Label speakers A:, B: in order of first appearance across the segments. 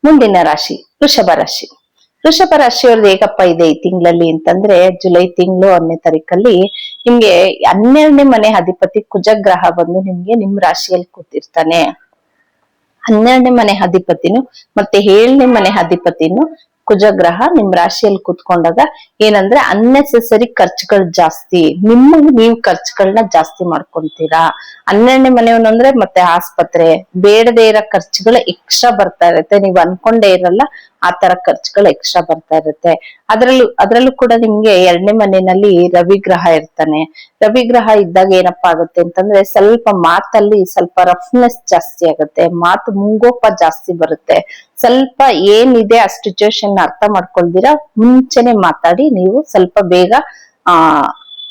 A: ಮುಂದಿನ ರಾಶಿ ವೃಷಭ ರಾಶಿ. ವೃಷಭ ರಾಶಿಯವ್ರದ್ದು ಹೇಗಪ್ಪ ಇದೆ ಈ ತಿಂಗಳಲ್ಲಿ ಅಂತಂದ್ರೆ, ಜುಲೈ ತಿಂಗಳು 1ನೇ ತಾರೀಕಲ್ಲಿ ನಿಮ್ಗೆ 12ನೇ ಮನೆ ಅಧಿಪತಿ ಕುಜಗ್ರಹ ಬಂದು ನಿಮ್ಗೆ ನಿಮ್ ರಾಶಿಯಲ್ಲಿ ಕೂತಿರ್ತಾನೆ. 12ನೇ ಮನೆ ಅಧಿಪತಿನು ಮತ್ತೆ 7ನೇ ಮನೆ ಅಧಿಪತಿನು ಕುಜಗ್ರಹ ನಿಮ್ ರಾಶಿಯಲ್ಲಿ ಕೂತ್ಕೊಂಡಾಗ ಏನಂದ್ರೆ ಅನ್ನೆಸೆಸರಿ ಖರ್ಚುಗಳು ಜಾಸ್ತಿ, ನಿಮ್ಮಲ್ಲಿ ನೀವು ಖರ್ಚುಗಳನ್ನ ಜಾಸ್ತಿ ಮಾಡ್ಕೊಂತೀರಾ. 12ನೇ ಮನೆಯವನು ಅಂದ್ರೆ ಮತ್ತೆ ಆಸ್ಪತ್ರೆ, ಬೇಡದೇ ಇರೋ ಖರ್ಚುಗಳು ಎಕ್ಸ್ಟ್ರಾ ಬರ್ತಾ ಇರುತ್ತೆ, ನೀವ್ ಅನ್ಕೊಂಡೇ ಇರಲ್ಲ ಆ ತರ ಖರ್ಚುಗಳು ಎಕ್ಸ್ಟ್ರಾ ಬರ್ತಾ ಇರುತ್ತೆ. ಅದ್ರಲ್ಲೂ ಕೂಡ ನಿಮ್ಗೆ 2ನೇ ಮನೆಯಲ್ಲಿ ರವಿ ಗ್ರಹ ಇರ್ತಾನೆ. ರವಿ ಗ್ರಹ ಇದ್ದಾಗ ಏನಪ್ಪಾ ಆಗುತ್ತೆ ಅಂತಂದ್ರೆ, ಸ್ವಲ್ಪ ಮಾತಲ್ಲಿ ಸ್ವಲ್ಪ ರಫ್ನೆಸ್ ಜಾಸ್ತಿ ಆಗುತ್ತೆ, ಮಾತು ಮುಂಗೋಪ ಜಾಸ್ತಿ ಬರುತ್ತೆ. ಸ್ವಲ್ಪ ಏನಿದೆ ಆ ಸಿಚುವೇಶನ್ ಅರ್ಥ ಮಾಡ್ಕೊಳ್ದಿರಾ ಮುಂಚೆನೆ ಮಾತಾಡಿ ನೀವು ಸ್ವಲ್ಪ ಬೇಗ ಆ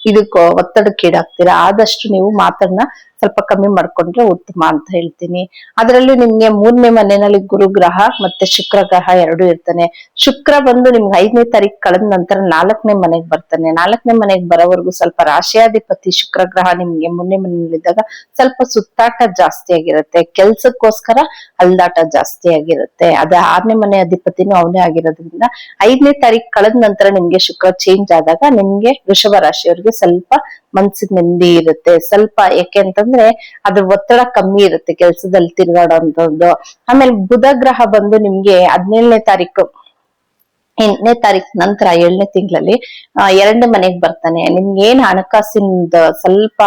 A: ಇದಕ್ಕೆ ಒತ್ತಡಕ್ಕೀಡಾಗ್ತೀರಾ. ಆದಷ್ಟು ನೀವು ಮಾತನ್ನ ಸ್ವಲ್ಪ ಕಮ್ಮಿ ಮಾಡ್ಕೊಂಡ್ರೆ ಉತ್ತಮ ಅಂತ ಹೇಳ್ತೀನಿ. ಅದರಲ್ಲೂ ನಿಮ್ಗೆ 3ನೇ ಮನೆಯಲ್ಲಿ ಗುರು ಗ್ರಹ ಮತ್ತೆ ಶುಕ್ರ ಗ್ರಹ ಎರಡು ಇರ್ತಾನೆ. ಶುಕ್ರ ಬಂದು ನಿಮ್ಗೆ 5ನೇ ತಾರೀಕು ಕಳೆದ ನಂತರ 4ನೇ ಮನೆಗೆ ಬರ್ತಾನೆ. 4ನೇ ಮನೆಗೆ ಬರೋವರೆಗೂ ಸ್ವಲ್ಪ ರಾಶಿಯಾಧಿಪತಿ ಶುಕ್ರ ಗ್ರಹ ನಿಮ್ಗೆ 3ನೇ ಮನೆಯಲ್ಲಿದ್ದಾಗ ಸ್ವಲ್ಪ ಸುತ್ತಾಟ ಜಾಸ್ತಿ ಆಗಿರುತ್ತೆ, ಕೆಲ್ಸಕ್ಕೋಸ್ಕರ ಅಲ್ದಾಟ ಜಾಸ್ತಿ ಆಗಿರುತ್ತೆ. ಅದೇ 6ನೇ ಮನೆ ಅಧಿಪತಿನೂ ಅವನೇ ಆಗಿರೋದ್ರಿಂದ 5ನೇ ತಾರೀಕು ಕಳೆದ ನಂತರ ನಿಮ್ಗೆ ಶುಕ್ರ ಚೇಂಜ್ ಆದಾಗ ನಿಮ್ಗೆ ವೃಷಭ ರಾಶಿಯವರಿಗೆ ಸ್ವಲ್ಪ ಮನ್ಸಿಗೆ ನೆಮ್ಮದಿ ಇರುತ್ತೆ. ಸ್ವಲ್ಪ ಯಾಕೆ ಅಂತಂದ್ರೆ ಅದ್ರ ಒತ್ತಡ ಕಮ್ಮಿ ಇರುತ್ತೆ ಕೆಲ್ಸದಲ್ಲಿ ತಿರ್ಗಾಡೋಂಥದ್ದು. ಆಮೇಲೆ ಬುಧ ಗ್ರಹ ಬಂದು ನಿಮ್ಗೆ 17ನೇ ತಾರೀಕು 8ನೇ ತಾರೀಕು ನಂತರ 7ನೇ ತಿಂಗಳಲ್ಲಿ 2ನೇ ಮನೆಗೆ ಬರ್ತಾನೆ. ನಿಮ್ಗೆ ಏನ್ ಹಣಕಾಸಿನ ಸ್ವಲ್ಪ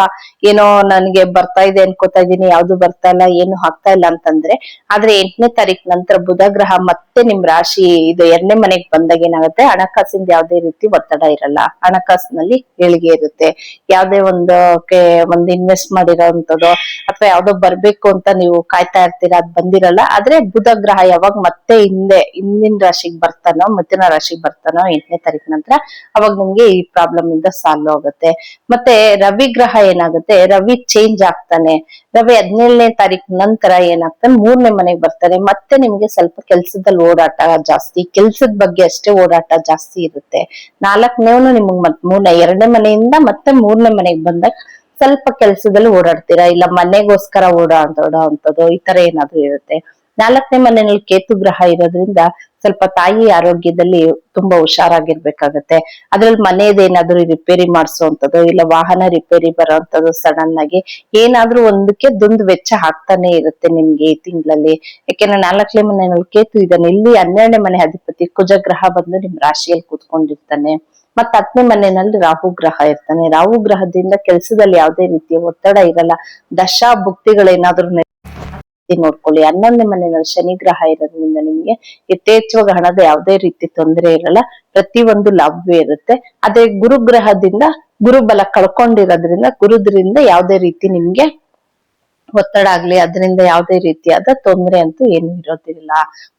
A: ಏನೋ ನನ್ಗೆ ಬರ್ತಾ ಇದೆ ಅನ್ಕೋತಾ ಇದೀನಿ, ಯಾವ್ದು ಬರ್ತಾ ಇಲ್ಲ, ಏನು ಆಗ್ತಾ ಇಲ್ಲ ಅಂತಂದ್ರೆ, ಆದ್ರೆ 8ನೇ ತಾರೀಕು ನಂತರ ಬುಧ ಗ್ರಹ ಮತ್ತೆ ನಿಮ್ ರಾಶಿ ಇದು 2ನೇ ಮನೆಗೆ ಬಂದಾಗ ಏನಾಗುತ್ತೆ, ಹಣಕಾಸಿಂದ ಯಾವ್ದೇ ರೀತಿ ಒತ್ತಡ ಇರಲ್ಲ, ಹಣಕಾಸಿನಲ್ಲಿ ಏಳಿಗೆ ಇರುತ್ತೆ. ಯಾವ್ದೇ ಒಂದು ಇನ್ವೆಸ್ಟ್ ಮಾಡಿರೋಂಥದ್ದು ಅಥವಾ ಯಾವ್ದೋ ಬರ್ಬೇಕು ಅಂತ ನೀವು ಕಾಯ್ತಾ ಇರ್ತೀರಾ, ಅದ್ ಬಂದಿರಲ್ಲ. ಆದ್ರೆ ಬುಧ ಗ್ರಹ ಯಾವಾಗ ಮತ್ತೆ ಹಿಂದಿನ ರಾಶಿಗೆ ಬರ್ತಾನೋ, ಮಿಥುನ ರಾಶಿಗೆ ಬರ್ತಾನೋ 8ನೇ ತಾರೀಕು ನಂತರ, ಅವಾಗ ನಿಮ್ಗೆ ಈ ಪ್ರಾಬ್ಲಮ್ ಇಂದ ಸಾಲ್ವ್ ಆಗುತ್ತೆ. ಮತ್ತೆ ರವಿ ಗ್ರಹ ಏನಾಗುತ್ತೆ, ರವಿ ಚೇಂಜ್ ಆಗ್ತಾನೆ. ರವಿ 17ನೇ ತಾರೀಕು ನಂತರ ಏನಾಗ್ತಾನೆ, 3ನೇ ಮನೆಗೆ ಬರ್ತಾನೆ. ಮತ್ತೆ ನಿಮ್ಗೆ ಸ್ವಲ್ಪ ಕೆಲ್ಸದಲ್ಲಿ ಓಡಾಟ ಜಾಸ್ತಿ, ಕೆಲ್ಸದ ಬಗ್ಗೆ ಅಷ್ಟೇ ಓಡಾಟ ಜಾಸ್ತಿ ಇರುತ್ತೆ. 4ನೇವನು ನಿಮ್ಗೆ 2ನೇ ಮನೆಯಿಂದ ಮತ್ತೆ 3ನೇ ಮನೆಗೆ ಬಂದಾಗ ಸ್ವಲ್ಪ ಕೆಲ್ಸದಲ್ಲಿ ಓಡಾಡ್ತೀರಾ, ಇಲ್ಲ ಮನೆಗೋಸ್ಕರ ಓಡಾಡೋಂಥದ್ದು ಈ ತರ ಏನಾದ್ರು ಇರುತ್ತೆ. 4ನೇ ಮನೆಯಲ್ಲಿ ಕೇತು ಗ್ರಹ ಇರೋದ್ರಿಂದ ಸ್ವಲ್ಪ ತಾಯಿ ಆರೋಗ್ಯದಲ್ಲಿ ತುಂಬಾ ಹುಷಾರಾಗಿರ್ಬೇಕಾಗತ್ತೆ. ಅದ್ರಲ್ಲಿ ಮನೆಯದೇನಾದ್ರೂ ರಿಪೇರಿ ಮಾಡಿಸುವಂಥದ್ದು, ಇಲ್ಲ ವಾಹನ ರಿಪೇರಿ ಬರೋಂಥದ್ದು, ಸಡನ್ ಆಗಿ ಏನಾದ್ರೂ ಒಂದಕ್ಕೆ ದುಂದು ವೆಚ್ಚ ಆಗ್ತಾನೆ ಇರುತ್ತೆ ನಿಮ್ಗೆ ಈ ತಿಂಗಳಲ್ಲಿ. ಯಾಕೆಂದ್ರೆ 4ನೇ ಮನೆಯಲ್ಲಿ ಕೇತು ಇದ್ದಾನೆ. ಇಲ್ಲಿ 12ನೇ ಮನೆ ಅಧಿಪತಿ ಕುಜ ಗ್ರಹ ಬಂದು ನಿಮ್ ರಾಶಿಯಲ್ಲಿ ಕೂತ್ಕೊಂಡಿರ್ತಾನೆ. ಮತ್ತ 10ನೇ ಮನೆಯಲ್ಲಿ ರಾಹು ಗ್ರಹ ಇರ್ತಾನೆ. ರಾಹು ಗ್ರಹದಿಂದ ಕೆಲ್ಸದಲ್ಲಿ ಯಾವುದೇ ರೀತಿಯ ಒತ್ತಡ ಇರಲ್ಲ. ದಶಾ ಭುಕ್ತಿಗಳೇನಾದ್ರೂ ನೋಡ್ಕೊಳ್ಳಿ. 11ನೇ ಮನೆಯಲ್ಲಿ ಶನಿ ಗ್ರಹ ಇರೋದ್ರಿಂದ ನಿಮ್ಗೆ ಯಥೇಚ್ಛವಾಗಿ ಹಣದ ಯಾವುದೇ ರೀತಿ ತೊಂದರೆ ಇರಲ್ಲ, ಪ್ರತಿಯೊಂದು ಲಾಭವೇ ಇರುತ್ತೆ. ಅದೇ ಗುರುಗ್ರಹದಿಂದ ಗುರುಬಲ ಕಳ್ಕೊಂಡಿರೋದ್ರಿಂದ ಗುರುದ್ರಿಂದ ಯಾವುದೇ ರೀತಿ ನಿಮ್ಗೆ ಒತ್ತಡ ಆಗ್ಲಿ ಅದರಿಂದ ಯಾವುದೇ ರೀತಿಯಾದ ತೊಂದರೆ ಅಂತೂ ಏನು ಇರೋದಿಲ್ಲ.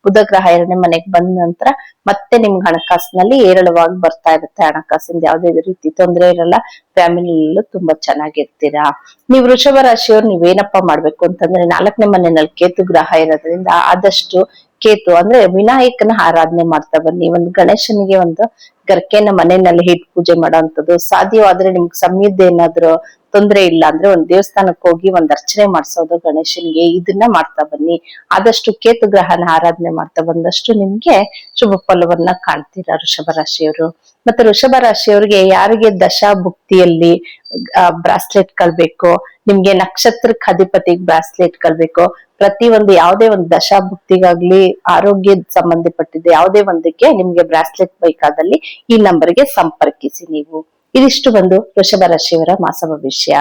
A: ಬುಧ ಗ್ರಹ 2ನೇ ಮನೆಗೆ ಬಂದ ನಂತರ ಮತ್ತೆ ನಿಮ್ಗೆ ಹಣಕಾಸಿನಲ್ಲಿ ಏರಳವಾಗಿ ಬರ್ತಾ ಇರುತ್ತೆ. ಹಣಕಾಸಿಂದ ಯಾವುದೇ ರೀತಿ ತೊಂದರೆ ಇರಲ್ಲ, ಫ್ಯಾಮಿಲಿಯಲ್ಲೂ ತುಂಬಾ ಚೆನ್ನಾಗಿರ್ತೀರಾ. ನೀವು ವೃಷಭ ರಾಶಿಯವ್ರು ನೀವೇನಪ್ಪಾ ಮಾಡ್ಬೇಕು ಅಂತಂದ್ರೆ, 4ನೇ ಮನೆಯಲ್ಲಿ ಕೇತು ಗ್ರಹ ಇರೋದ್ರಿಂದ ಆದಷ್ಟು ಕೇತು ಅಂದ್ರೆ ವಿನಾಯಕನ ಆರಾಧನೆ ಮಾಡ್ತಾ ಬನ್ನಿ. ಒಂದು ಗಣೇಶನಿಗೆ ಒಂದು ಗರ್ಕೆನ ಮನೆಯಲ್ಲಿ ಇಟ್ಟು ಪೂಜೆ ಮಾಡೋಂಥದ್ದು, ಸಾಧ್ಯವಾದ್ರೆ ನಿಮ್ಗೆ ಸಮಯದ ಏನಾದ್ರು ತೊಂದ್ರೆ ಇಲ್ಲ ಅಂದ್ರೆ ಒಂದ್ ದೇವಸ್ಥಾನಕ್ಕೆ ಹೋಗಿ ಒಂದ್ ಅರ್ಚನೆ ಮಾಡ್ಸೋದು ಗಣೇಶನ್ಗೆ, ಇದನ್ನ ಮಾಡ್ತಾ ಬನ್ನಿ. ಆದಷ್ಟು ಕೇತು ಗ್ರಹನ ಆರಾಧನೆ ಮಾಡ್ತಾ ಬಂದಷ್ಟು ನಿಮ್ಗೆ ಶುಭ ಫಲವನ್ನ ಕಾಣ್ತೀರಾ ವೃಷಭ ರಾಶಿಯವರು. ಮತ್ತೆ ವೃಷಭ ರಾಶಿಯವರಿಗೆ ಯಾರಿಗೆ ದಶಾ ಭುಕ್ತಿಯಲ್ಲಿ ಬ್ರಾಸ್ಲೆಟ್ ಬೇಕು, ನಿಮ್ಗೆ ನಕ್ಷತ್ರಕ್ಕೆ ಅಧಿಪತಿಗೆ ಬ್ರಾಸ್ಲೆಟ್ ಬೇಕು, ಪ್ರತಿಯೊಂದು ಯಾವುದೇ ಒಂದು ದಶಾ ಭುಕ್ತಿಗಾಗ್ಲಿ ಆರೋಗ್ಯದ ಸಂಬಂಧಪಟ್ಟಿದ್ದು ಯಾವುದೇ ಒಂದಕ್ಕೆ ನಿಮ್ಗೆ ಬ್ರಾಸ್ಲೆಟ್ ಬೇಕಾದಲ್ಲಿ ಈ ನಂಬರ್ಗೆ ಸಂಪರ್ಕಿಸಿ ನೀವು. ಇದಿಷ್ಟು ಒಂದು ವೃಷಭ ರಾಶಿಯವರ ಮಾಸ ಭವಿಷ್ಯ.